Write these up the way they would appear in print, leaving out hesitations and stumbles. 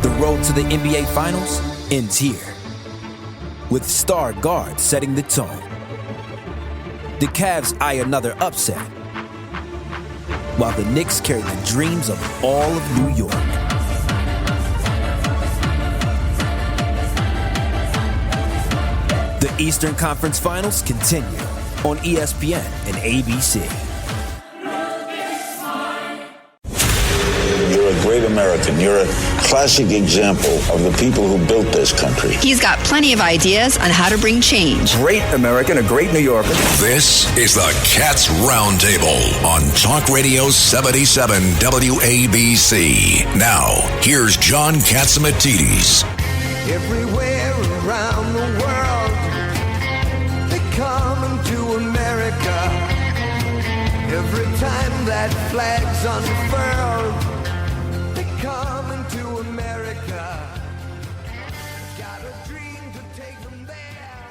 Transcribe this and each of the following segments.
The road to the NBA Finals ends here, with star guards setting the tone. The Cavs eye another upset, while the Knicks carry the dreams of all of New York. The Eastern Conference Finals continue on ESPN and ABC. You're a great American. You're a classic example of the people who built this country. He's got plenty of ideas on how to bring change. Great American, a great New Yorker. This is the Cats Roundtable on Talk Radio 77 WABC. Now, here's John Katzimatidis. Everywhere around the world, they come into America. Every time that flag's unfurled, they come into America. Got a dream to take them there.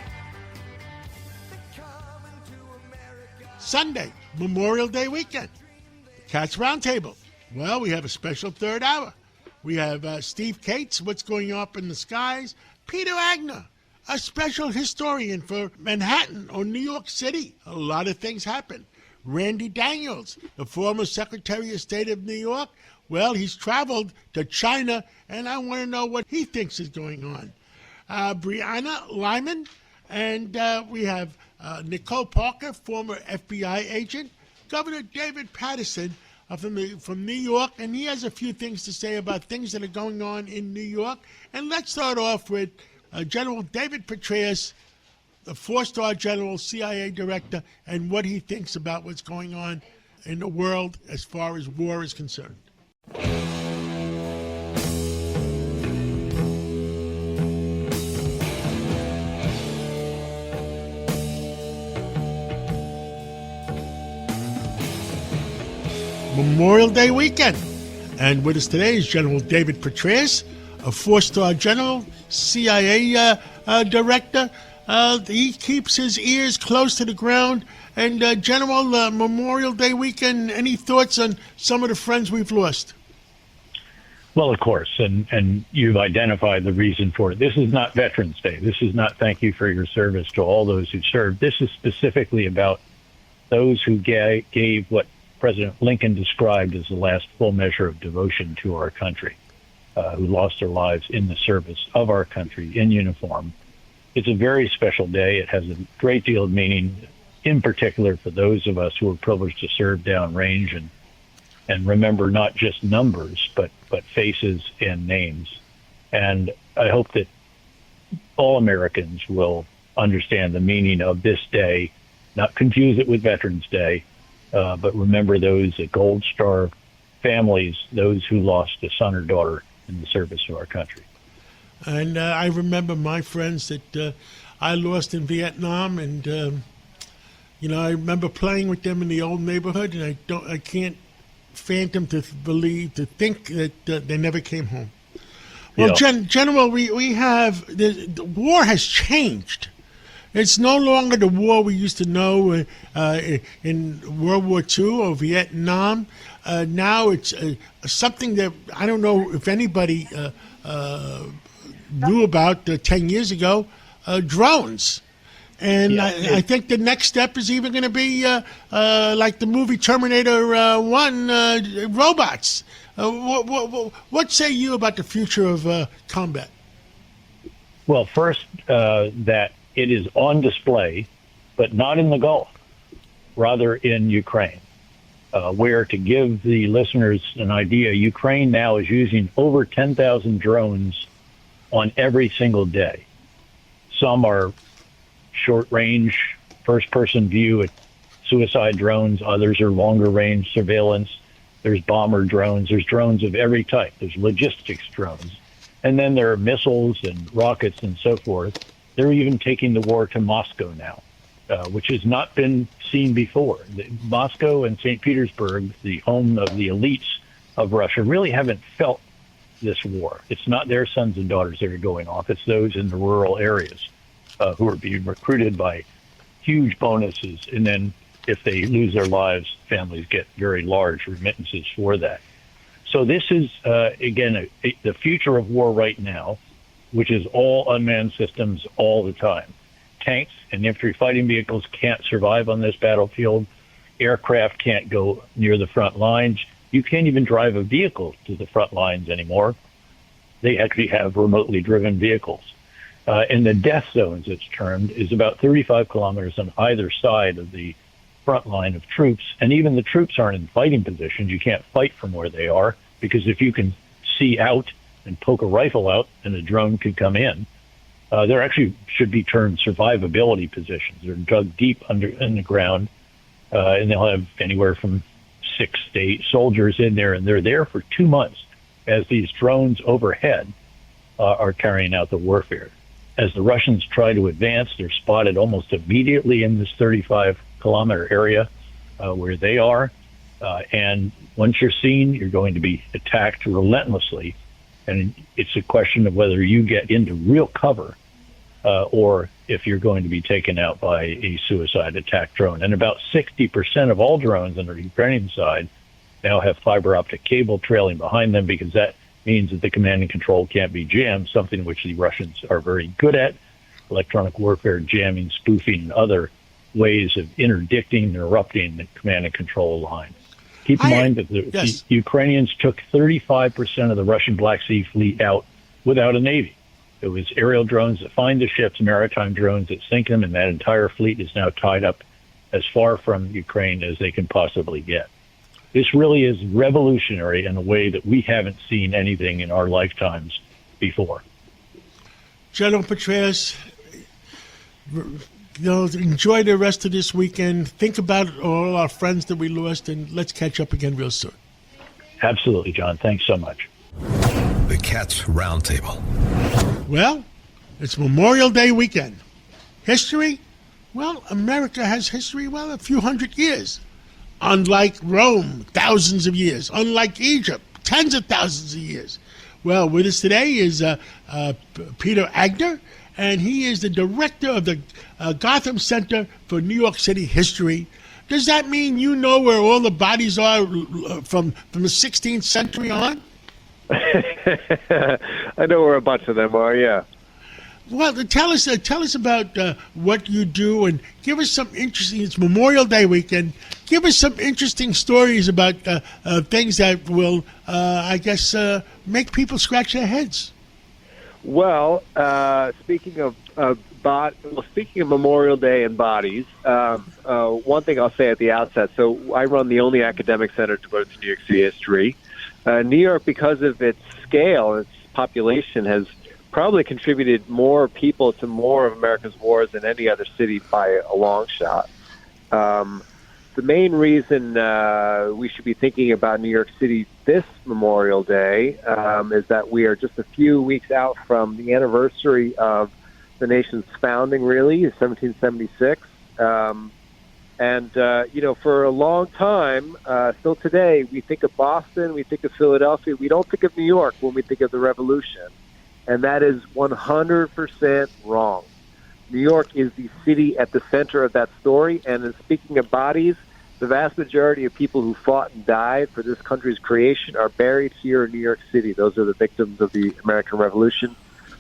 They come into America. Sunday, Memorial Day weekend. Cats Roundtable. Well, we have a special third hour. We have Steve Cates, What's Going Up in the Skies. Peter Agner, a special historian for Manhattan or New York City. A lot of things happen. Randy Daniels, the former Secretary of State of New York. Well, he's traveled to China, and I want to know what he thinks is going on. Brianna Lyman, and we have Nicole Parker, former FBI agent. Governor David Paterson from New York, and he has a few things to say about things that are going on in New York. And let's start off with General David Petraeus, the four-star general, CIA director, and what he thinks about what's going on in the world as far as war is concerned. Memorial Day weekend. And with us today is General David Petraeus, a four-star general, CIA director. He keeps his ears close to the ground. And General, Memorial Day weekend, any thoughts on some of the friends we've lost? Well, of course, and you've identified the reason for it. This is not Veterans Day. This is not thank you for your service to all those who served. This is specifically about those who gave what President Lincoln described as the last full measure of devotion to our country, who lost their lives in the service of our country in uniform. It's a very special day. It has a great deal of meaning, in particular for those of us who are privileged to serve downrange and remember not just numbers, but faces and names. And I hope that all Americans will understand the meaning of this day, not confuse it with Veterans Day, but remember those Gold Star families, those who lost a son or daughter in the service of our country. And I remember my friends that I lost in Vietnam, and I remember playing with them in the old neighborhood, and I can't fathom to think that they never came home. Well, yeah. General, we have the war has changed. It's no longer the war we used to know in World War II or Vietnam. Now it's something that I don't know if anybody knew about 10 years ago, drones. And I think the next step is even going to be like the movie Terminator 1, robots. What say you about the future of combat? Well, first, that it is on display, but not in the Gulf, rather in Ukraine, where, to give the listeners an idea, Ukraine now is using over 10,000 drones on every single day. Some are short-range, first-person view at suicide drones. Others are longer-range surveillance. There's bomber drones. There's drones of every type. There's logistics drones. And then there are missiles and rockets and so forth. They're even taking the war to Moscow now, which has not been seen before. Moscow and St. Petersburg, the home of the elites of Russia, really haven't felt this war. It's not their sons and daughters that are going off. It's those in the rural areas who are being recruited by huge bonuses. And then if they lose their lives, families get very large remittances for that. So this is, again, the future of war right now, which is all unmanned systems all the time. Tanks and infantry fighting vehicles can't survive on this battlefield. Aircraft can't go near the front lines. You can't even drive a vehicle to the front lines anymore. They actually have remotely driven vehicles. And the death zones, it's termed, is about 35 kilometers on either side of the front line of troops. And even the troops aren't in fighting positions. You can't fight from where they are, because if you can see out and poke a rifle out and a drone could come in, there actually should be termed survivability positions. They're dug deep in the ground, and they'll have anywhere from 6 to 8 soldiers in there, and they're there for 2 months as these drones overhead are carrying out the warfare. As the Russians try to advance, they're spotted almost immediately in this 35-kilometer area where they are. And once you're seen, you're going to be attacked relentlessly. And it's a question of whether you get into real cover or if you're going to be taken out by a suicide attack drone. And about 60% of all drones on the Ukrainian side now have fiber optic cable trailing behind them, because that means that the command and control can't be jammed, something which the Russians are very good at. Electronic warfare, jamming, spoofing, and other ways of interdicting and interrupting the command and control line. Keep in mind that the Ukrainians took 35% of the Russian Black Sea fleet out without a navy. It was aerial drones that find the ships, maritime drones that sink them, and that entire fleet is now tied up as far from Ukraine as they can possibly get. This really is revolutionary in a way that we haven't seen anything in our lifetimes before. General Petraeus, enjoy the rest of this weekend. Think about all our friends that we lost, and let's catch up again real soon. Absolutely, John. Thanks so much. The Cats Roundtable. Well, it's Memorial Day weekend. History? Well, America has history, a few hundred years. Unlike Rome, thousands of years. Unlike Egypt, tens of thousands of years. Well, with us today is Peter Agner, and he is the director of the Gotham Center for New York City History. Does that mean you know where all the bodies are from the 16th century on? I know where a bunch of them are, yeah. Well, tell us about what you do, and give us some interesting. It's Memorial Day weekend. Give us some interesting stories about things that will, make people scratch their heads. Well, speaking of Memorial Day and bodies, one thing I'll say at the outset. So I run the only academic center devoted to New York City history. New York, because of its scale, its population, has probably contributed more people to more of America's wars than any other city by a long shot. The main reason we should be thinking about New York City this Memorial Day is that we are just a few weeks out from the anniversary of the nation's founding, really, 1776. For a long time, still today, we think of Boston, we think of Philadelphia. We don't think of New York when we think of the Revolution. And that is 100% wrong. New York is the city at the center of that story. And in speaking of bodies, the vast majority of people who fought and died for this country's creation are buried here in New York City. Those are the victims of the American Revolution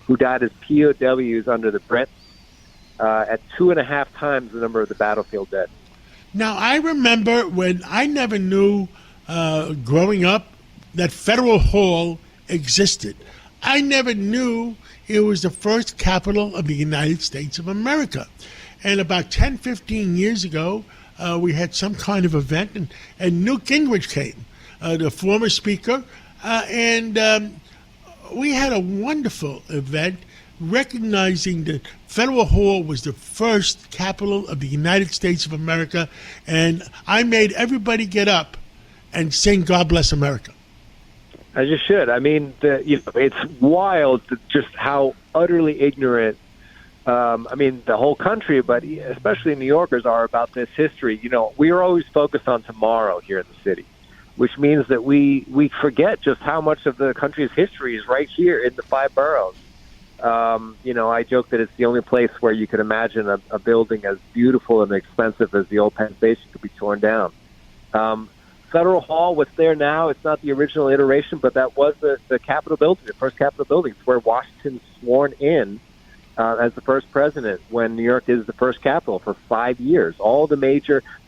who died as POWs under the Brits at 2.5 times the number of the battlefield dead. Now, I remember when I never knew growing up that Federal Hall existed. I never knew it was the first capital of the United States of America. And about 10, 15 years ago, we had some kind of event, and Newt Gingrich came, the former speaker, and we had a wonderful event recognizing that Federal Hall was the first capital of the United States of America, and I made everybody get up and sing God Bless America. As you should. I mean, it's wild just how utterly ignorant, the whole country, but especially New Yorkers are about this history. We are always focused on tomorrow here in the city, which means that we forget just how much of the country's history is right here in the 5 boroughs. I joke that it's the only place where you could imagine a building as beautiful and expensive as the old Penn Station could be torn down. Federal Hall, what's there now, it's not the original iteration, but that was the Capitol building, the first Capitol building. It's where Washington sworn in as the first president when New York is the first capital for 5 years. All the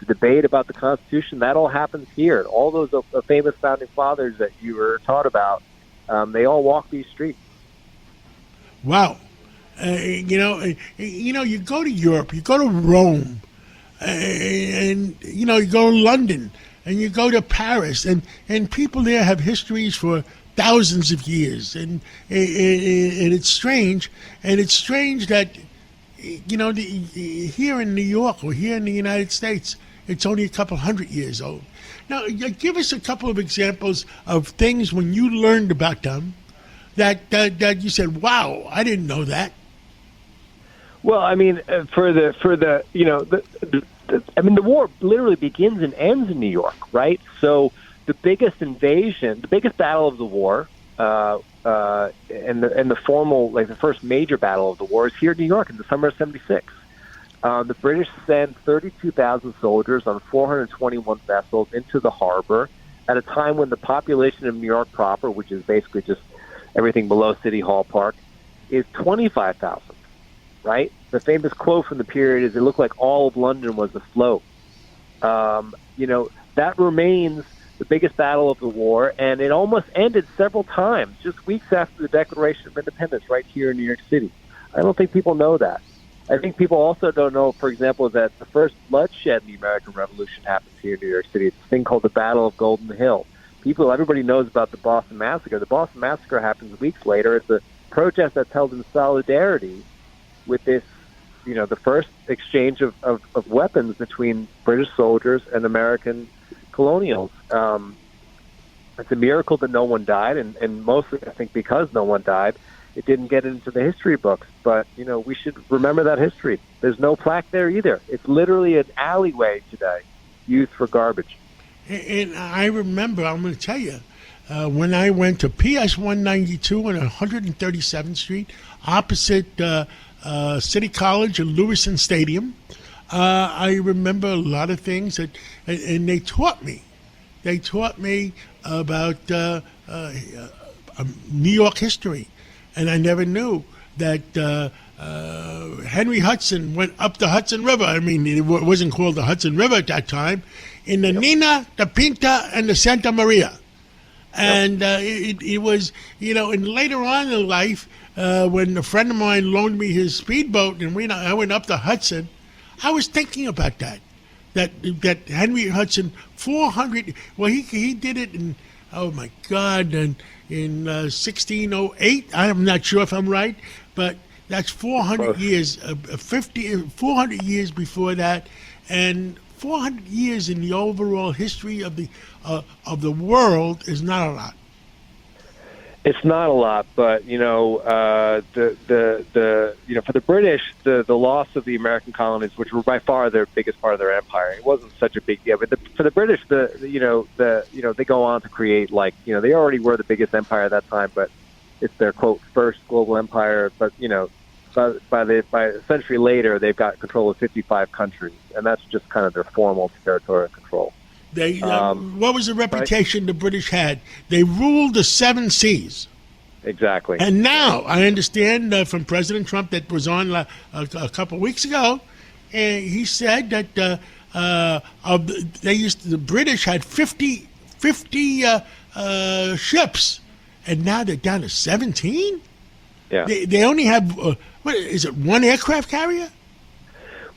debate about the Constitution, that all happens here. All those famous founding fathers that you were taught about, they all walk these streets. Wow. You go to Europe, you go to Rome, and you go to London, and you go to Paris, and people there have histories for thousands of years, and it's strange, that here in New York or here in the United States, it's only a couple hundred years old. Now, give us a couple of examples of things when you learned about them that you said, "Wow, I didn't know that." Well, I mean, the war literally begins and ends in New York, right? So the biggest invasion, the biggest battle of the war, and the formal, like the first major battle of the war, is here in New York in the summer of '76. The British sent 32,000 soldiers on 421 vessels into the harbor at a time when the population of New York proper, which is basically just everything below City Hall Park, is 25,000. Right? The famous quote from the period is, "It looked like all of London was afloat." That remains the biggest battle of the war, and it almost ended several times, just weeks after the Declaration of Independence right here in New York City. I don't think people know that. I think people also don't know, for example, that the first bloodshed in the American Revolution happens here in New York City. It's a thing called the Battle of Golden Hill. Everybody knows about the Boston Massacre. The Boston Massacre happens weeks later. It's a protest that's held in solidarity with this, the first exchange of weapons between British soldiers and American colonials. It's a miracle that no one died, and mostly, I think, because no one died, it didn't get into the history books. But, we should remember that history. There's no plaque there either. It's literally an alleyway today used for garbage. And I remember, I'm going to tell you, when I went to PS 192 on 137th Street, opposite City College and Lewiston Stadium, I remember a lot of things and they taught me. They taught me about New York history, and I never knew that Henry Hudson went up the Hudson River. I mean, it wasn't called the Hudson River at that time. In the Nina, the Pinta, and the Santa Maria. And it was, and later on in life, when a friend of mine loaned me his speedboat and I went up the Hudson, I was thinking about that Henry Hudson, 400, well, he did it in, oh my God, in 1608. I'm not sure if I'm right, but that's 400 years, 400 years before that, and 400 years in the overall history of the world is not a lot. It's not a lot, but for the British, the loss of the American colonies, which were by far their biggest part of their empire, it wasn't such a big deal. But for the British, they go on to create they already were the biggest empire at that time, but it's their quote first global empire. But by a century later, they've got control of 55 countries, and that's just kind of their formal territorial control. They what was the reputation the British had? They ruled the 7 seas. Exactly. And now I understand from President Trump that was on a couple of weeks ago, and he said that the British had 50 ships, and now they're down to 17. Yeah. They only have what is it? One aircraft carrier?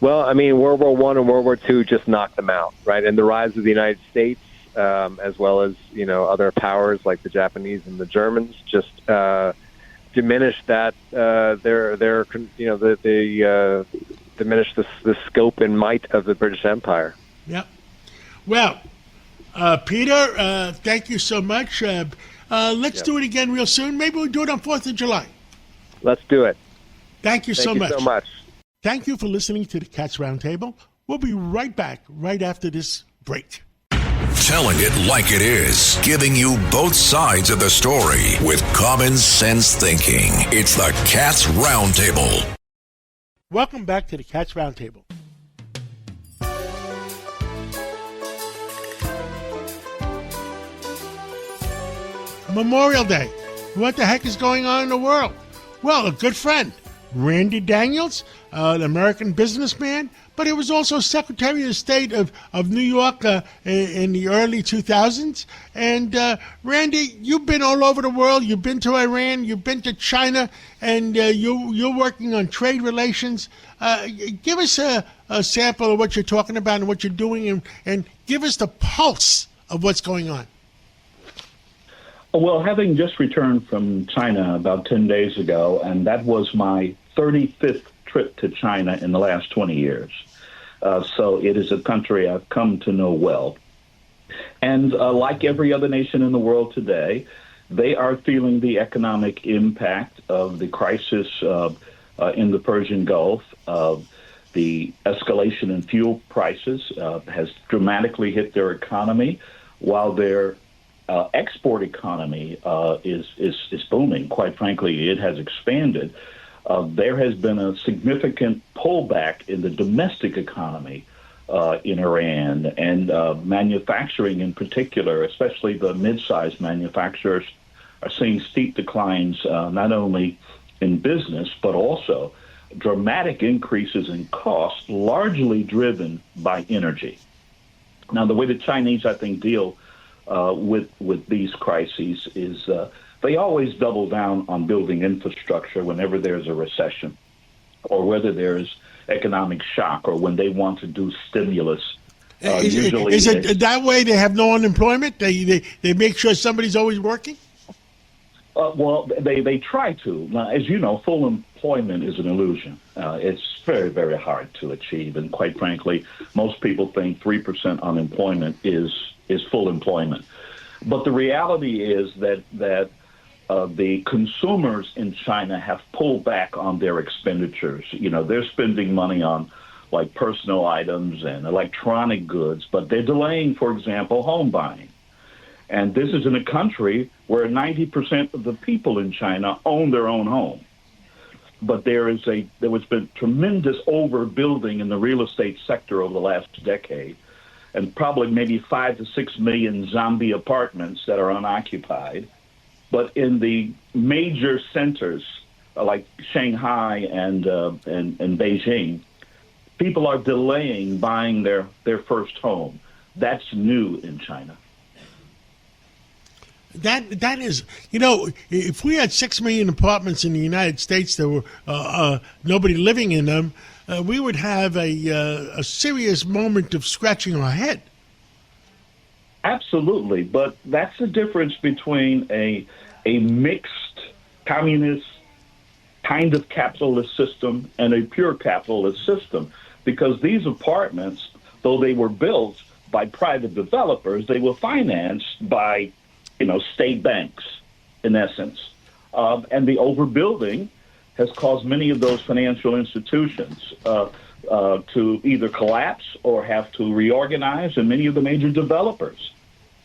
Well, I mean, World War I and World War II just knocked them out, right? And the rise of the United States, as well as other powers like the Japanese and the Germans, just diminished that diminished the scope and might of the British Empire. Yep. Well, Peter, thank you so much. Let's do it again real soon. Maybe we'll do it on 4th of July. Let's do it. Thank you so much. Thank you so much. Thank you for listening to the Cats Roundtable. We'll be right back right after this break. Telling it like it is, giving you both sides of the story with common sense thinking. It's the Cats Roundtable. Welcome back to the Cats Roundtable. Memorial Day. What the heck is going on in the world? Well, a good friend, Randy Daniels, an American businessman, but he was also Secretary of State of New York in the early 2000s. And Randy, you've been all over the world. You've been to Iran, you've been to China, and you're working on trade relations. Give us a sample of what you're talking about and what you're doing, and give us the pulse of what's going on. Well, having just returned from China about 10 days ago, and that was my 35th trip to China in the last 20 years. So it is a country I've come to know well. And like every other nation in the world today, they are feeling the economic impact of the crisis in the Persian Gulf. The escalation in fuel prices has dramatically hit their economy, while their export economy is booming. Quite frankly, it has expanded. There has been a significant pullback in the domestic economy in Iran, and manufacturing in particular, especially the mid-sized manufacturers, are seeing steep declines not only in business, but also dramatic increases in cost, largely driven by energy. Now, the way the Chinese, I think, deal with these crises is they always double down on building infrastructure whenever there's a recession, or whether there's economic shock, or when they want to do stimulus. Is it that way? They have no unemployment. They make sure somebody's always working. Well, they try to. Now, as you know, full employment is an illusion. It's very, very hard to achieve, and quite frankly, most people think 3% unemployment is full employment. But the reality is that the consumers in China have pulled back on their expenditures. You know, they're spending money on like personal items and electronic goods, but they're delaying, for example, home buying. And this is in a country where 90% of the people in China own their own home. But there has been tremendous overbuilding in the real estate sector over the last decade, and probably maybe 5 to 6 million zombie apartments that are unoccupied. But in the major centers like Shanghai and Beijing, people are delaying buying their first home. That's new in China. That is, if we had 6 million apartments in the United States that were nobody living in them, we would have a serious moment of scratching our head. Absolutely, but that's the difference between a mixed communist kind of capitalist system and a pure capitalist system, because these apartments, though they were built by private developers, they were financed by state banks, in essence. And the overbuilding has caused many of those financial institutions to either collapse or have to reorganize, and many of the major developers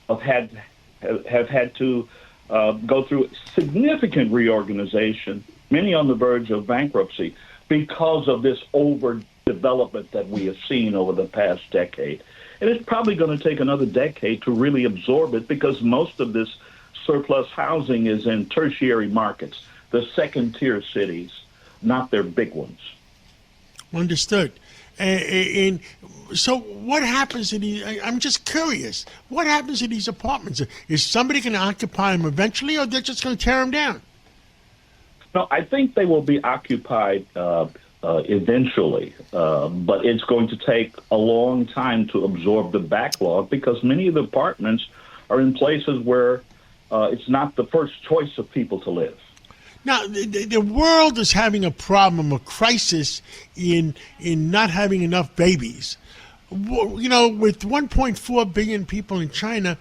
have had to go through significant reorganization, many on the verge of bankruptcy, because of this overdevelopment that we have seen over the past decade. And it's probably going to take another decade to really absorb it, because most of this surplus housing is in tertiary markets, the second-tier cities, not their big ones. Understood. And so what happens to these? I'm just curious. What happens to these apartments? Is somebody going to occupy them eventually, or they're just going to tear them down? No, I think they will be occupied eventually, but it's going to take a long time to absorb the backlog, because many of the apartments are in places where it's not the first choice of people to live. Now, the world is having a problem, a crisis in not having enough babies. With 1.4 billion people in China,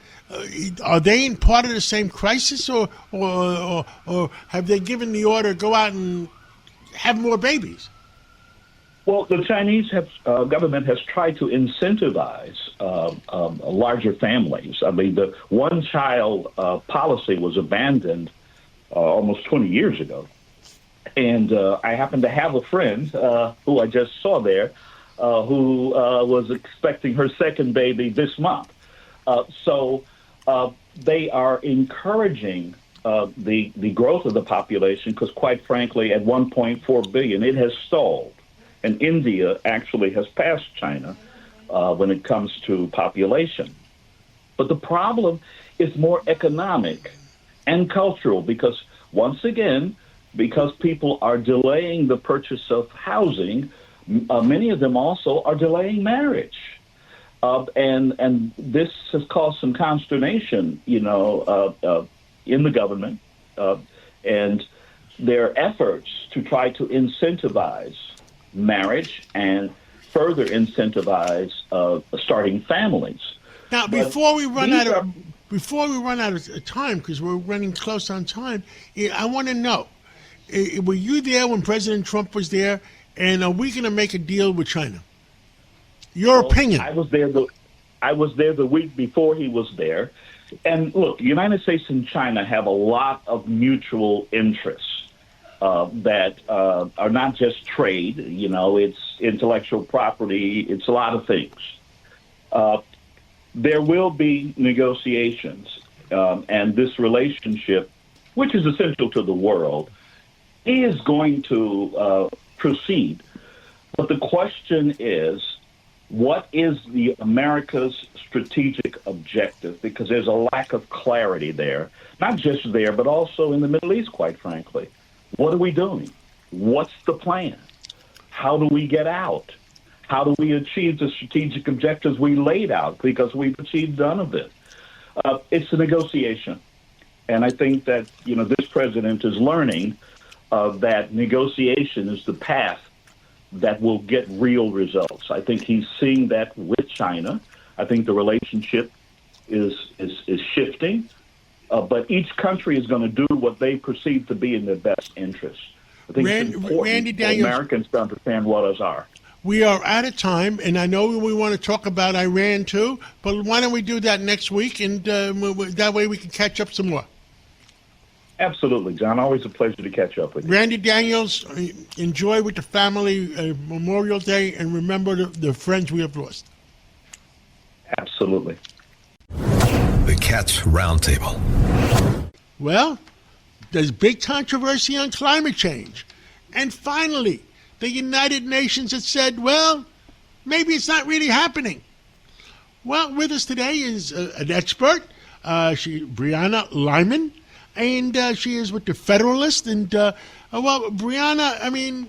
are they in part of the same crisis, or have they given the order, go out and have more babies? Well, the Chinese government has tried to incentivize larger families. I mean, the one-child policy was abandoned almost 20 years ago. And I happen to have a friend who I just saw there who was expecting her second baby this month. So they are encouraging the growth of the population because, quite frankly, at 1.4 billion, it has stalled. And India actually has passed China when it comes to population. But the problem is more economic and cultural because, once again, because people are delaying the purchase of housing, many of them also are delaying marriage. And this has caused some consternation, in the government and their efforts to try to incentivize marriage and further incentivize starting families. Now, before we run out of time, because we're running close on time, I want to know: were you there when President Trump was there, and are we going to make a deal with China? Your opinion. I was there the week before he was there. And look, the United States and China have a lot of mutual interests that are not just trade. It's intellectual property. It's a lot of things. There will be negotiations, and this relationship, which is essential to the world, is going to proceed. But the question is, what is the America's strategic objective? Because there's a lack of clarity there, not just there, but also in the Middle East, quite frankly. What are we doing? What's the plan? How do we get out? How do we achieve the strategic objectives we laid out? Because we've achieved none of it. It's a negotiation. And I think that, this president is learning that negotiation is the path that will get real results. I think he's seeing that with China. I think the relationship is shifting, but each country is going to do what they perceive to be in their best interest. I think it's important for Americans to understand what ours are. We are out of time, and I know we want to talk about Iran too, but why don't we do that next week, and that way we can catch up some more. Absolutely, John. Always a pleasure to catch up with you. Randy Daniels, enjoy with the family Memorial Day, and remember the friends we have lost. Absolutely. The Cats Roundtable. Well, there's big controversy on climate change. And finally, the United Nations has said, well, maybe it's not really happening. Well, with us today is an expert, Brianna Lyman. And she is with the Federalist. And, Brianna, I mean,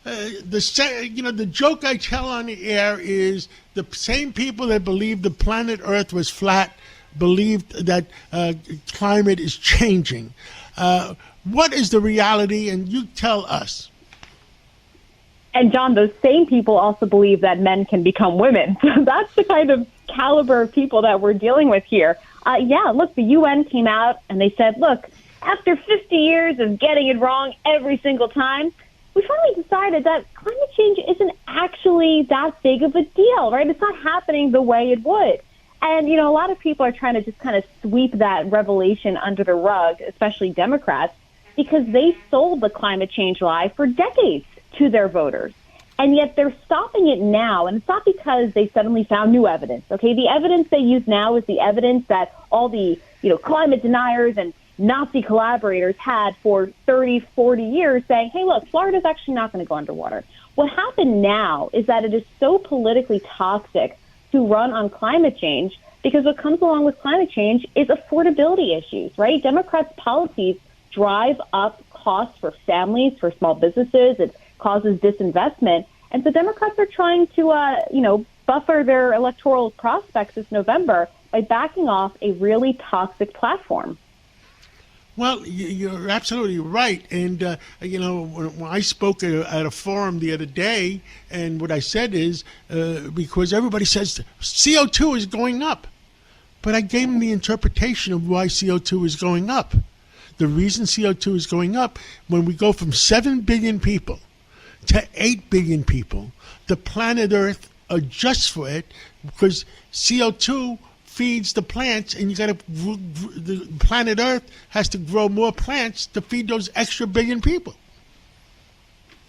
the joke I tell on the air is the same people that believed the planet Earth was flat believed that climate is changing. What is the reality? And you tell us. And, John, those same people also believe that men can become women. So that's the kind of caliber of people that we're dealing with here. Look, the UN came out and they said, look, after 50 years of getting it wrong every single time, we finally decided that climate change isn't actually that big of a deal, right? It's not happening the way it would. And, a lot of people are trying to just kind of sweep that revelation under the rug, especially Democrats, because they sold the climate change lie for decades to their voters. And yet they're stopping it now, and it's not because they suddenly found new evidence, okay? The evidence they use now is the evidence that all the, climate deniers and Nazi collaborators had for 30, 40 years saying, hey, look, Florida's actually not going to go underwater. What happened now is that it is so politically toxic to run on climate change because what comes along with climate change is affordability issues, right? Democrats' policies drive up costs for families, for small businesses. It causes disinvestment. And so Democrats are trying to, buffer their electoral prospects this November by backing off a really toxic platform. Well, you're absolutely right. And, when I spoke at a forum the other day, and what I said is, because everybody says CO2 is going up. But I gave them the interpretation of why CO2 is going up. The reason CO2 is going up, when we go from 7 billion people to 8 billion people, the planet Earth adjusts for it because CO2 feeds the plants, and the planet Earth has to grow more plants to feed those extra billion people.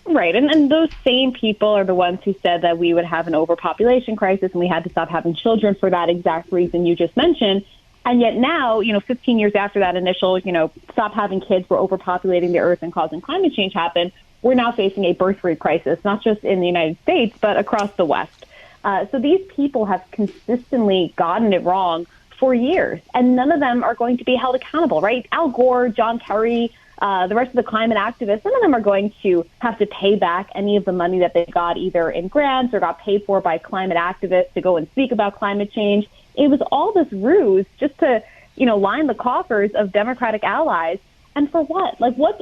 Right, and those same people are the ones who said that we would have an overpopulation crisis and we had to stop having children for that exact reason you just mentioned. And yet now, 15 years after that initial, stop having kids, we're overpopulating the earth and causing climate change happen, we're now facing a birth rate crisis, not just in the United States, but across the West. So these people have consistently gotten it wrong for years, and none of them are going to be held accountable, right? Al Gore, John Kerry, the rest of the climate activists, none of them are going to have to pay back any of the money that they got either in grants or got paid for by climate activists to go and speak about climate change. It was all this ruse just to, line the coffers of Democratic allies. And for what? Like, what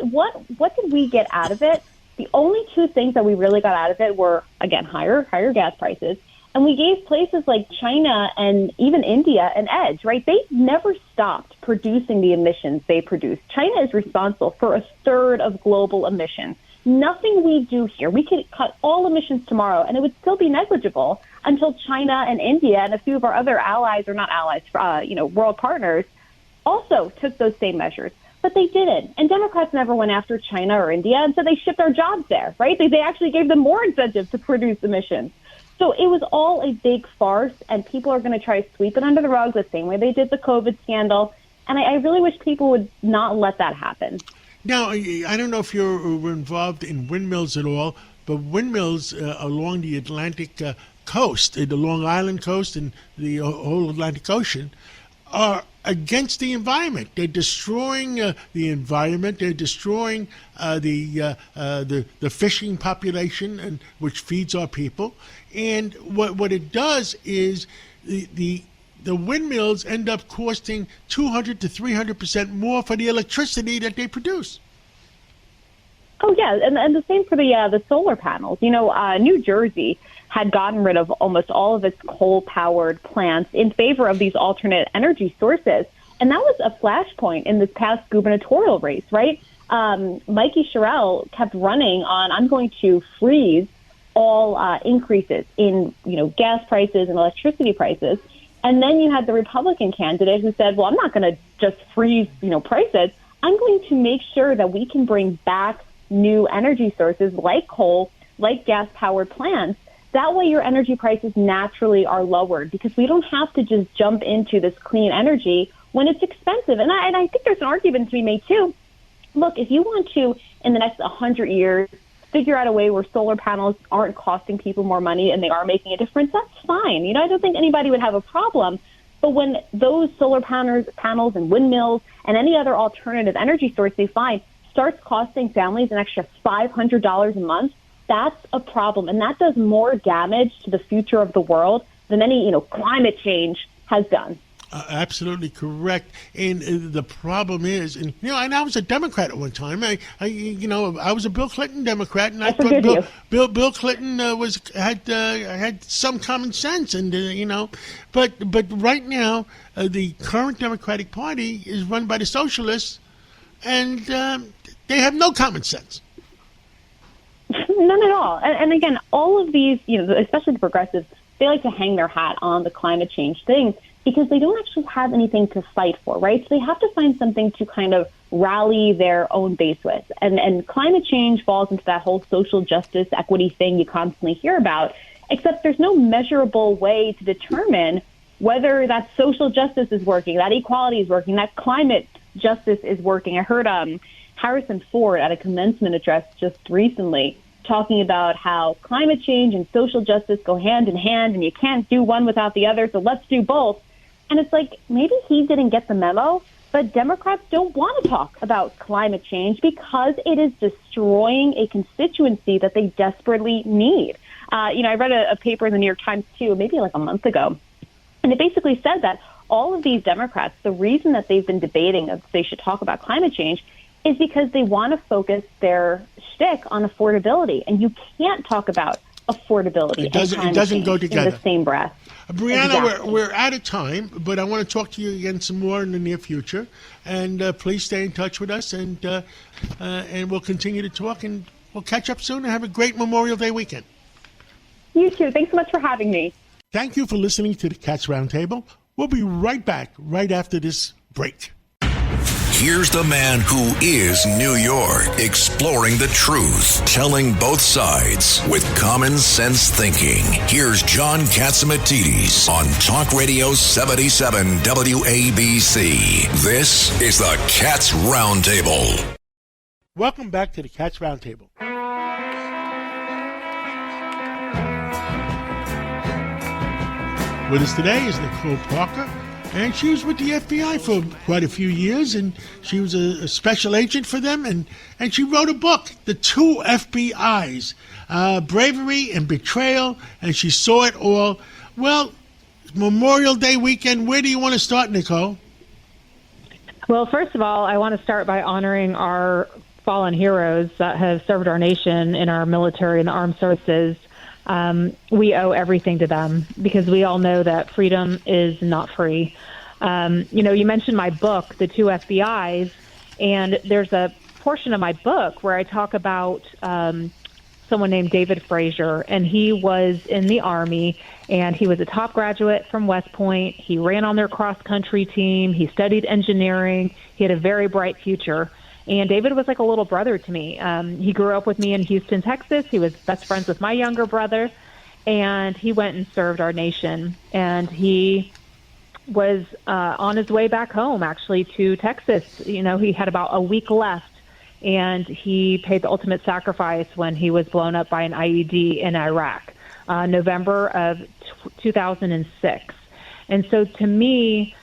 did we get out of it? The only two things that we really got out of it were, again, higher gas prices. And we gave places like China and even India an edge, right? They never stopped producing the emissions they produce. China is responsible for a third of global emissions. Nothing we do here, we could cut all emissions tomorrow and it would still be negligible until China and India and a few of our other allies, or not allies, world partners, also took those same measures. But they didn't. And Democrats never went after China or India, and so they shipped our jobs there, right? They actually gave them more incentive to produce emissions. So it was all a big farce, and people are going to try to sweep it under the rug the same way they did the COVID scandal. And I really wish people would not let that happen. Now, I don't know if you're involved in windmills at all, but windmills along the Atlantic coast, the Long Island coast and the whole Atlantic Ocean, are against the environment. They're destroying the environment. They're destroying the fishing population, and which feeds our people. And what it does is the windmills end up costing 200 to 300% more for the electricity that they produce. Oh yeah, and the same for the solar panels. New Jersey had gotten rid of almost all of its coal-powered plants in favor of these alternate energy sources. And that was a flashpoint in this past gubernatorial race, right? Mikey Sherrill kept running on, I'm going to freeze all increases in, gas prices and electricity prices. And then you had the Republican candidate who said, well, I'm not going to just freeze, prices. I'm going to make sure that we can bring back new energy sources like coal, like gas-powered plants. That way your energy prices naturally are lowered because we don't have to just jump into this clean energy when it's expensive. And I think there's an argument to be made, too. Look, if you want to, in the next 100 years, figure out a way where solar panels aren't costing people more money and they are making a difference, that's fine. I don't think anybody would have a problem. But when those solar panels and windmills and any other alternative energy source they find starts costing families an extra $500 a month, that's a problem. And that does more damage to the future of the world than any, climate change has done. Absolutely correct. And the problem is, and I was a Democrat at one time. I was a Bill Clinton Democrat, and I thought Bill Clinton had some common sense, and but right now the current Democratic Party is run by the socialists, and they have no common sense. None at all. And again, all of these, especially the progressives, they like to hang their hat on the climate change thing because they don't actually have anything to fight for, right? So they have to find something to kind of rally their own base with. And climate change falls into that whole social justice, equity thing you constantly hear about, except there's no measurable way to determine whether that social justice is working, that equality is working, that climate justice is working. I heard Harrison Ford at a commencement address just recently talking about how climate change and social justice go hand in hand and you can't do one without the other, so let's do both. And it's like, maybe he didn't get the memo, but Democrats don't want to talk about climate change because it is destroying a constituency that they desperately need. I read a paper in the New York Times, too, maybe like a month ago, and it basically said that all of these Democrats, the reason that they've been debating if they should talk about climate change is because they want to focus their shtick on affordability. And you can't talk about affordability it doesn't go together in the same breath. Brianna, Exactly. we're out of time, but I want to talk to you again some more in the near future. And please stay in touch with us, and we'll continue to talk, and we'll catch up soon and have a great Memorial Day weekend. You too. Thanks so much for having me. Thank you for listening to the Cats Roundtable. We'll be right back right after this break. Here's the man who is New York, exploring the truth, telling both sides with common sense thinking. Here's John Catsimatidis on Talk Radio 77 WABC. This is the Cats Roundtable. Welcome back to the Cats Roundtable. With us today is Nicole Parker, and she was with the FBI for quite a few years, and she was a special agent for them, and she wrote a book, The Two FBIs, Bravery and Betrayal, and she saw it all. Well, Memorial Day weekend, where do you want to start, Nicole? Well, first of all, I want to start by honoring our fallen heroes that have served our nation in our military and the armed services. We owe everything to them because we all know that freedom is not free. You mentioned my book, The Two FBIs, and there's a portion of my book where I talk about someone named David Frazier, and he was in the Army, and he was a top graduate from West Point. He ran on their cross-country team. He studied engineering. He had a very bright future. And David was like a little brother to me. He grew up with me in Houston, Texas. He was best friends with my younger brother, and he went and served our nation. And he was on his way back home, actually, to Texas. You know, he had about a week left, and he paid the ultimate sacrifice when he was blown up by an IED in Iraq, November of 2006. And so to me,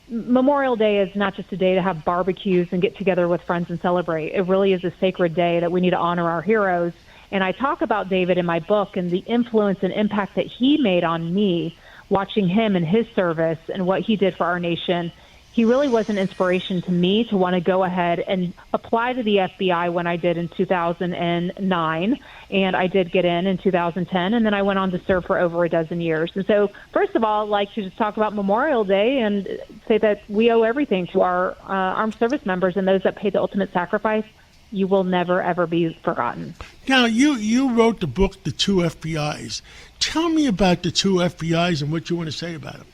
Memorial Day is not just a day to have barbecues and get together with friends and celebrate. It really is a sacred day that we need to honor our heroes. And I talk about David in my book and the influence and impact that he made on me, watching him and his service and what he did for our nation. He really was an inspiration to me to want to go ahead and apply to the FBI when I did in 2009. And I did get in 2010, and then I went on to serve for over a dozen years. And so, first of all, I'd like to just talk about Memorial Day and say that we owe everything to our armed service members and those that paid the ultimate sacrifice. You will never, ever be forgotten. Now, you wrote the book, The Two FBIs. Tell me about the two FBIs and what you want to say about them.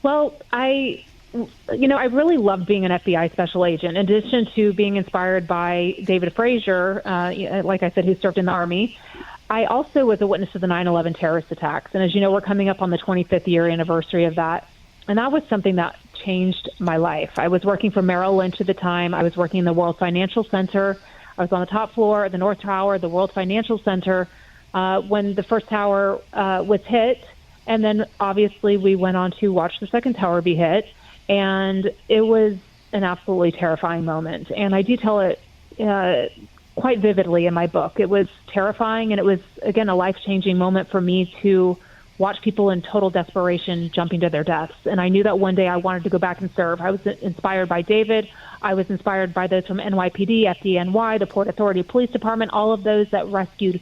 Well, I really loved being an FBI special agent. In addition to being inspired by David Frazier, like I said, who served in the Army, I also was a witness to the 9/11 terrorist attacks. And as you know, we're coming up on the 25th year anniversary of that. And that was something that changed my life. I was working for Merrill Lynch at the time. I was working in the World Financial Center. I was on the top floor, the North Tower, the World Financial Center, when the first tower was hit. And then, obviously, we went on to watch the second tower be hit, and it was an absolutely terrifying moment. And I detail it quite vividly in my book. It was terrifying, and it was, again, a life-changing moment for me to watch people in total desperation jumping to their deaths. And I knew that one day I wanted to go back and serve. I was inspired by David. I was inspired by those from NYPD, FDNY, the Port Authority Police Department, all of those that rescued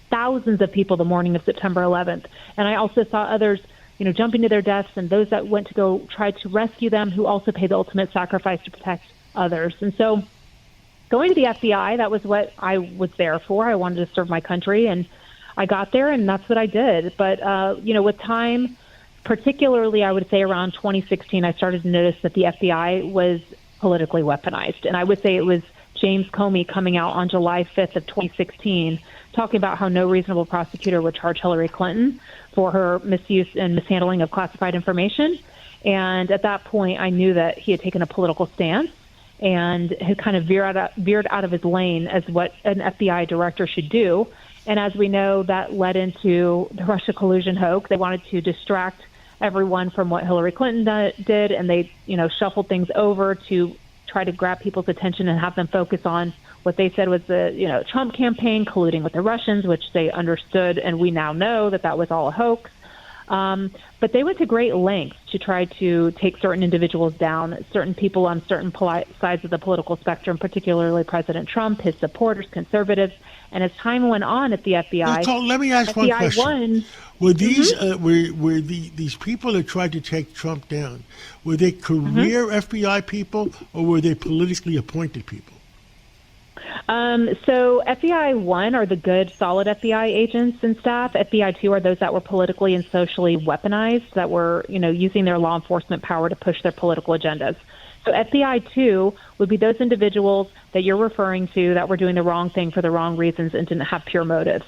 thousands of people the morning of September 11th. And I also saw others, jumping to their deaths, and those that went to go try to rescue them who also paid the ultimate sacrifice to protect others. And so going to the FBI, that was what I was there for. I wanted to serve my country, and I got there, and that's what I did. But, with time, particularly I would say around 2016, I started to notice that the FBI was politically weaponized. And I would say it was James Comey coming out on July 5th of 2016 talking about how no reasonable prosecutor would charge Hillary Clinton for her misuse and mishandling of classified information. And at that point, I knew that he had taken a political stance and had kind of veered out of his lane as what an FBI director should do. And as we know, that led into the Russia collusion hoax. They wanted to distract everyone from what Hillary Clinton did, and they, shuffled things over to try to grab people's attention and have them focus on what they said was the Trump campaign colluding with the Russians, which they understood, and we now know that was all a hoax. But they went to great lengths to try to take certain individuals down, certain people on certain sides of the political spectrum, particularly President Trump, his supporters, conservatives. And as time went on at the FBI, Nicole, let me ask one question. Were these these people that tried to take Trump down, were they career FBI people or were they politically appointed people? So FBI 1 are the good, solid FBI agents and staff. FBI 2 are those that were politically and socially weaponized, that were, using their law enforcement power to push their political agendas. So FBI 2 would be those individuals that you're referring to that were doing the wrong thing for the wrong reasons and didn't have pure motives.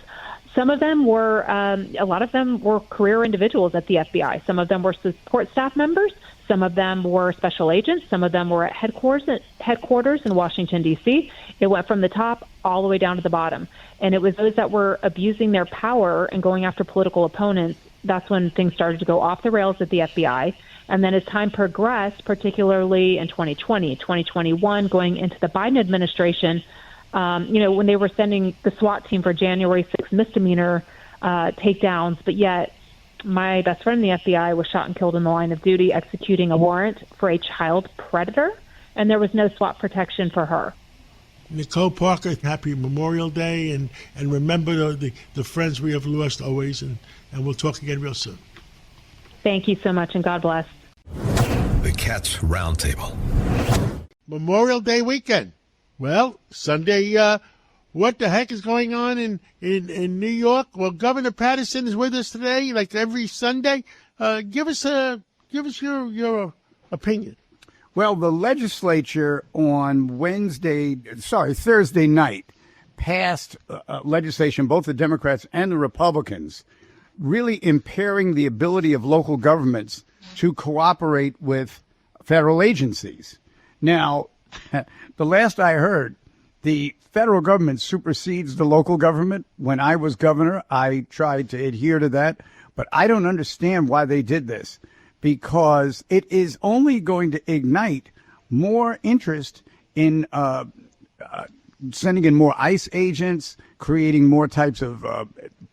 Some of them were, a lot of them were career individuals at the FBI. Some of them were support staff members. Some of them were special agents. Some of them were at headquarters in Washington, D.C. It went from the top all the way down to the bottom. And it was those that were abusing their power and going after political opponents. That's when things started to go off the rails at the FBI. And then as time progressed, particularly in 2020, 2021, going into the Biden administration, when they were sending the SWAT team for January 6th misdemeanor takedowns, but yet my best friend in the FBI was shot and killed in the line of duty executing a warrant for a child predator, and there was no SWAT protection for her. Nicole Parker, happy Memorial Day, and remember the friends we have lost always, and we'll talk again real soon. Thank you so much, and God bless. The Cats Roundtable. Memorial Day weekend. Well, Sunday, what the heck is going on in New York? Well, Governor Patterson is with us today, like every Sunday. Give us your opinion. Well, the legislature on Thursday night passed legislation, both the Democrats and the Republicans, really impairing the ability of local governments to cooperate with federal agencies. Now, the last I heard, the federal government supersedes the local government. When I was governor, I tried to adhere to that, but I don't understand why they did this, because it is only going to ignite more interest in sending in more ICE agents, creating more types of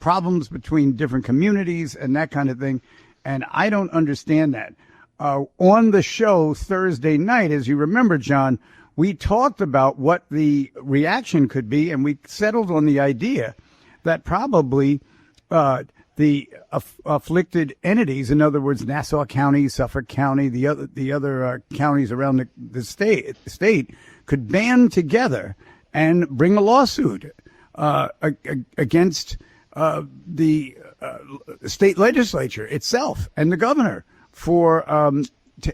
problems between different communities and that kind of thing. And I don't understand that. On the show Thursday night, as you remember, John, we talked about what the reaction could be, and we settled on the idea that probably the afflicted entities, in other words, Nassau County, Suffolk County, the other counties around the state could band together and bring a lawsuit against the state legislature itself and the governor for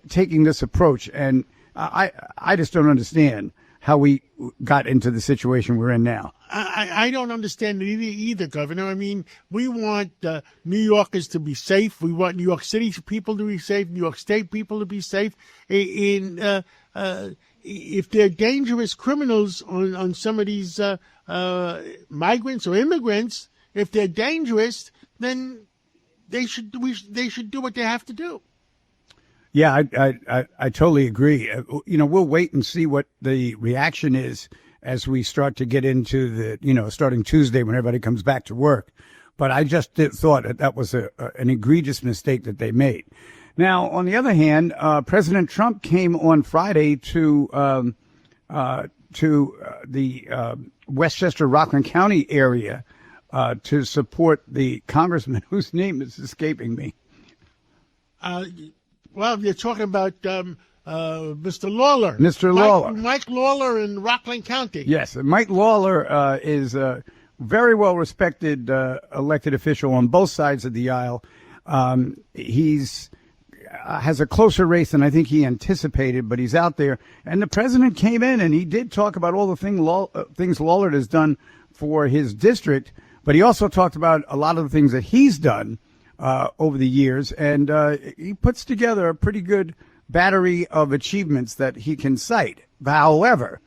taking this approach. And I just don't understand how we got into the situation we're in now. I don't understand it either, Governor. I mean, we want New Yorkers to be safe. We want New York City people to be safe, New York State people to be safe. If they're dangerous criminals on some of these migrants or immigrants, if they're dangerous, then they should do what they have to do. Yeah, I totally agree. We'll wait and see what the reaction is as we start to get into the, starting Tuesday when everybody comes back to work. But I just thought that was an egregious mistake that they made. Now, on the other hand, President Trump came on Friday to the Westchester Rockland County area to support the congressman whose name is escaping me. Well, you're talking about Mr. Lawler. Mr. Lawler. Mike Lawler in Rockland County. Yes, Mike Lawler is a very well-respected elected official on both sides of the aisle. He's has a closer race than I think he anticipated, but he's out there. And the president came in and he did talk about all the things Lawler has done for his district, but he also talked about a lot of the things that he's done over the years, and he puts together a pretty good battery of achievements that he can cite. However,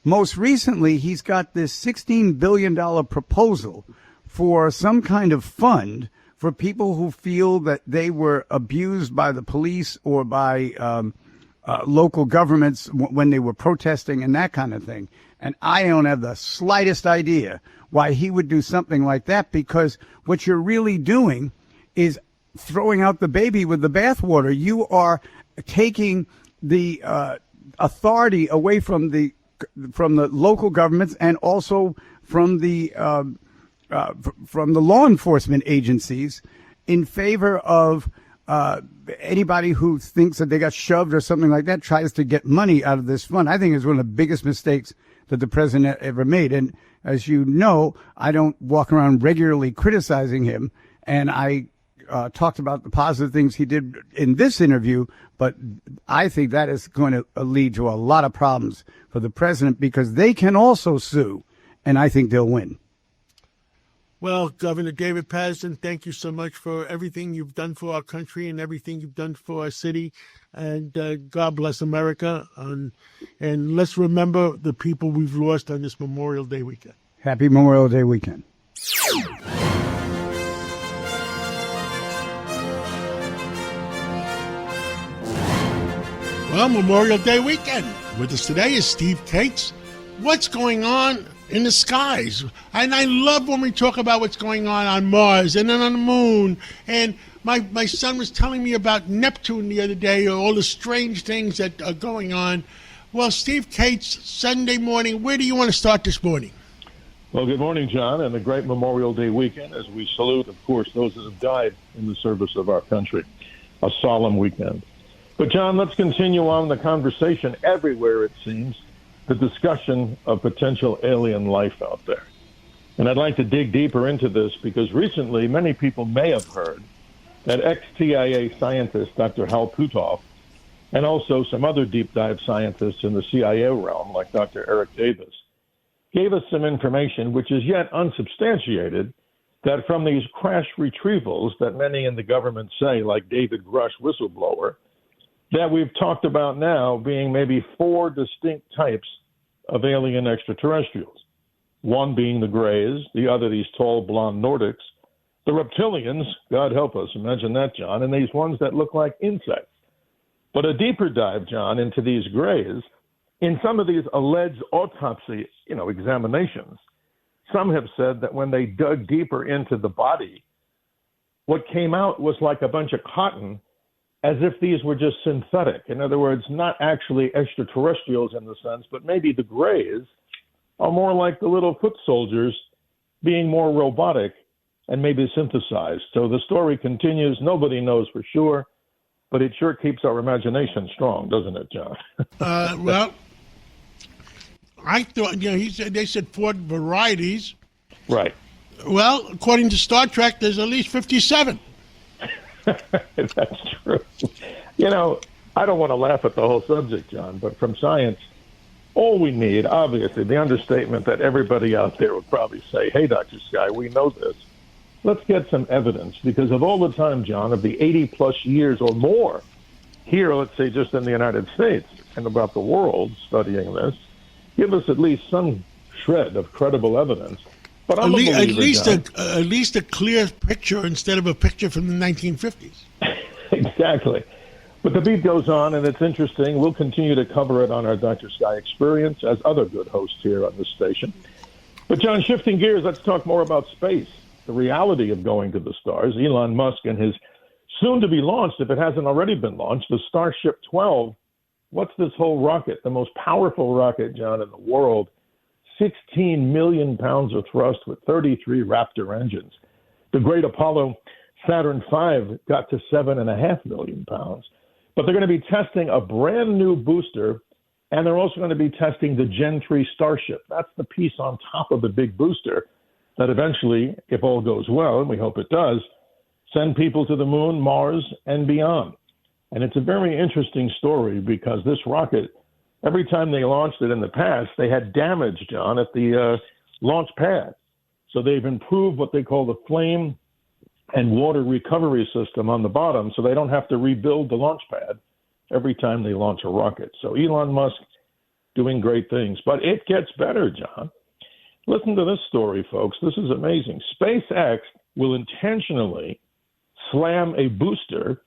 most recently, he's got this $16 billion proposal for some kind of fund for people who feel that they were abused by the police or by local governments when they were protesting and that kind of thing. And I don't have the slightest idea why he would do something like that, because what you're really doing is throwing out the baby with the bathwater. You are taking the authority away from the local governments and also from the law enforcement agencies in favor of anybody who thinks that they got shoved or something like that, tries to get money out of this fund. I think it's one of the biggest mistakes that the president ever made. And as you know, I don't walk around regularly criticizing him, and I talked about the positive things he did in this interview, but I think that is going to lead to a lot of problems for the president because they can also sue, and I think they'll win. Well, Governor David Patterson, thank you so much for everything you've done for our country and everything you've done for our city. And God bless America. And let's remember the people we've lost on this Memorial Day weekend. Happy Memorial Day weekend. Well, Memorial Day weekend. With us today is Steve Cates. What's going on in the skies? And I love when we talk about what's going on Mars and then on the moon. And my son was telling me about Neptune the other day, all the strange things that are going on. Well, Steve Cates, Sunday morning, where do you want to start this morning? Well, good morning, John, and a great Memorial Day weekend as we salute, of course, those that have died in the service of our country. A solemn weekend. But, John, let's continue on the conversation everywhere, it seems, the discussion of potential alien life out there. And I'd like to dig deeper into this because recently many people may have heard that ex-CIA scientist Dr. Hal Puthoff and also some other deep dive scientists in the CIA realm like Dr. Eric Davis gave us some information which is yet unsubstantiated that from these crash retrievals that many in the government say, like David Grush, whistleblower, that we've talked about now being maybe 4 distinct types of alien extraterrestrials. One being the Greys, the other these tall blonde Nordics, the reptilians, God help us, imagine that, John, and these ones that look like insects. But a deeper dive, John, into these Greys, in some of these alleged autopsy, examinations, some have said that when they dug deeper into the body, what came out was like a bunch of cotton, as if these were just synthetic. In other words, not actually extraterrestrials in the sense, but maybe the Greys are more like the little foot soldiers being more robotic and maybe synthesized. So the story continues. Nobody knows for sure, but it sure keeps our imagination strong, doesn't it, John? Well, I thought, they said 4 varieties. Right. Well, according to Star Trek, there's at least 57. That's true. I don't want to laugh at the whole subject, John, but from science, all we need, obviously, the understatement that everybody out there would probably say, hey, Dr. Sky, we know this. Let's get some evidence because of all the time, John, of the 80-plus years or more here, let's say just in the United States and about the world studying this, give us at least some shred of credible evidence. But I'm at least a clear picture instead of a picture from the 1950s. Exactly. But the beat goes on, and it's interesting. We'll continue to cover it on our Dr. Sky Experience, as other good hosts here on this station. But, John, shifting gears, let's talk more about space, the reality of going to the stars. Elon Musk and his soon-to-be launched, if it hasn't already been launched, the Starship 12. What's this whole rocket? The most powerful rocket, John, in the world. 16 million pounds of thrust with 33 Raptor engines. The great Apollo Saturn V got to 7.5 million pounds. But they're going to be testing a brand new booster, and they're also going to be testing the Gen 3 Starship. That's the piece on top of the big booster that eventually, if all goes well, and we hope it does, send people to the moon, Mars, and beyond. And it's a very interesting story because this rocket, every time they launched it in the past, they had damage, John, at the launch pad. So they've improved what they call the flame and water recovery system on the bottom so they don't have to rebuild the launch pad every time they launch a rocket. So Elon Musk doing great things. But it gets better, John. Listen to this story, folks. This is amazing. SpaceX will intentionally slam a booster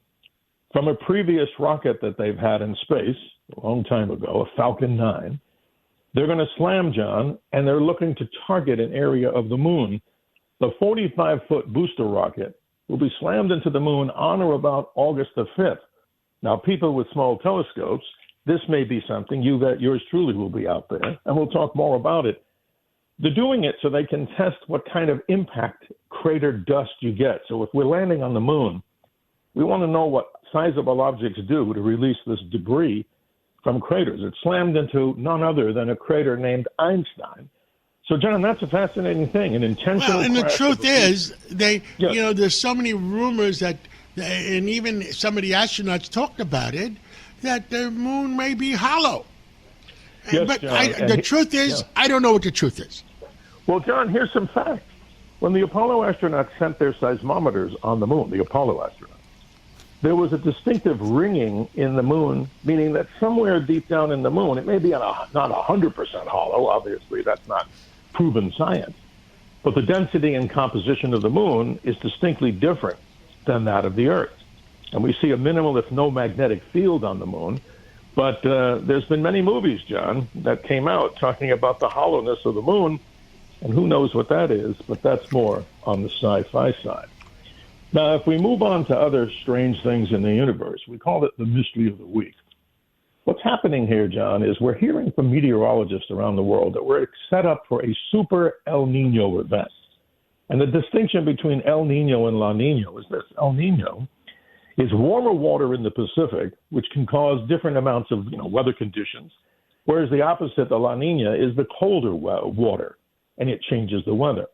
from a previous rocket that they've had in space a long time ago, a Falcon 9. They're going to slam, John, and they're looking to target an area of the moon. The 45-foot booster rocket will be slammed into the moon on or about August the 5th. Now, people with small telescopes, this may be something yours truly will be out there, and we'll talk more about it. They're doing it so they can test what kind of impact crater dust you get. So if we're landing on the moon, we want to know what sizable objects do to release this debris from craters. It slammed into none other than a crater named Einstein. So, John, that's a fascinating thing. An intentional. Well, and the crash truth of a is, Yes. there's so many rumors that, and even some of the astronauts talked about it, that the moon may be hollow. Yes, But John, the truth is, I don't know what the truth is. Well, John, here's some facts. When the Apollo astronauts sent their seismometers on the moon, the Apollo astronauts, there was a distinctive ringing in the moon, meaning that somewhere deep down in the moon, it may be not 100% hollow, obviously, that's not proven science, but the density and composition of the moon is distinctly different than that of the Earth. And we see a minimal, if no magnetic field on the moon. But there's been many movies, John, that came out talking about the hollowness of the moon, and who knows what that is, but that's more on the sci-fi side. Now, if we move on to other strange things in the universe, we call it the mystery of the week. What's happening here, John, is we're hearing from meteorologists around the world that we're set up for a super El Nino event. And the distinction between El Nino and La Nina is this. El Nino is warmer water in the Pacific, which can cause different amounts of weather conditions, whereas the opposite, the La Nina, is the colder water, and it changes the weather.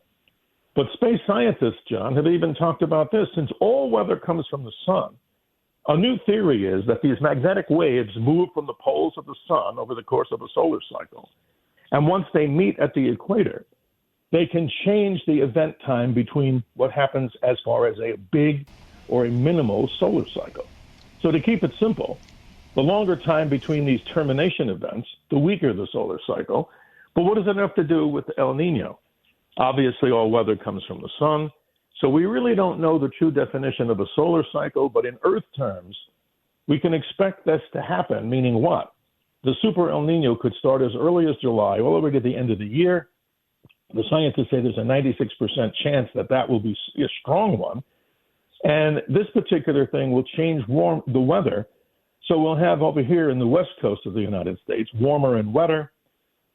But space scientists, John, have even talked about this. Since all weather comes from the sun, a new theory is that these magnetic waves move from the poles of the sun over the course of a solar cycle. And once they meet at the equator, they can change the event time between what happens as far as a big or a minimal solar cycle. So to keep it simple, the longer time between these termination events, the weaker the solar cycle. But what does it have to do with El Nino? Obviously, all weather comes from the sun. So we really don't know the true definition of a solar cycle, but in Earth terms, we can expect this to happen, meaning what? The super El Nino could start as early as July, all the way to the end of the year. The scientists say there's a 96% chance that that will be a strong one. And this particular thing will change the weather. So we'll have over here in the west coast of the United States, warmer and wetter.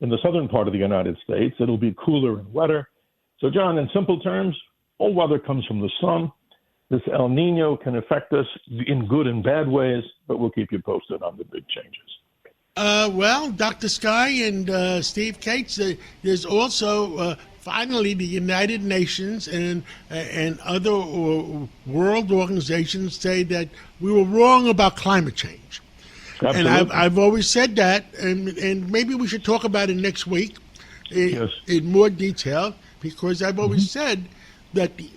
In the southern part of the United States, it'll be cooler and wetter. So, John, in simple terms, all weather comes from the sun. This El Nino can affect us in good and bad ways, but we'll keep you posted on the big changes. Well, Dr. Sky and Steve Cates, there's also finally the United Nations and other world organizations say that we were wrong about climate change. Absolutely. And I've always said that, and maybe we should talk about it next week in more detail, because I've always said that the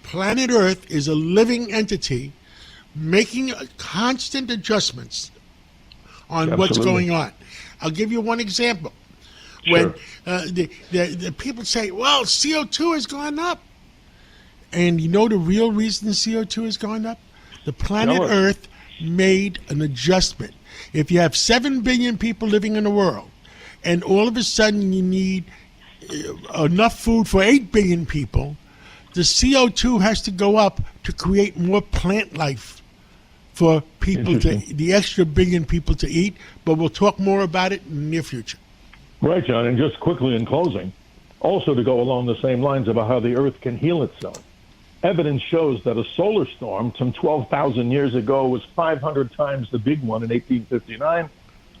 planet Earth is a living entity making constant adjustments on what's going on. I'll give you one example. Sure. When the people say, well, CO2 has gone up. And you know the real reason CO2 has gone up? The planet Earth made an adjustment. If you have 7 billion people living in the world, and all of a sudden you need enough food for 8 billion people, the CO2 has to go up to create more plant life for people the extra billion people to eat. But we'll talk more about it in the near future. Right, John. And just quickly in closing, also to go along the same lines about how the Earth can heal itself. Evidence shows that a solar storm some 12,000 years ago was 500 times the big one in 1859.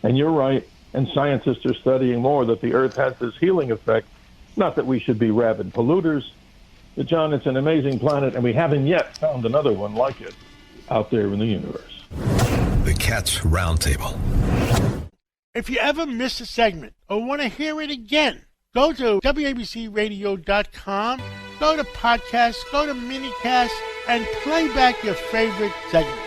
And you're right, and scientists are studying more that the Earth has this healing effect. Not that we should be rabid polluters, but, John, it's an amazing planet, and we haven't yet found another one like it out there in the universe. The Cats Roundtable. If you ever miss a segment or want to hear it again, go to WABCRadio.com, go to podcasts, go to minicast, and play back your favorite segment.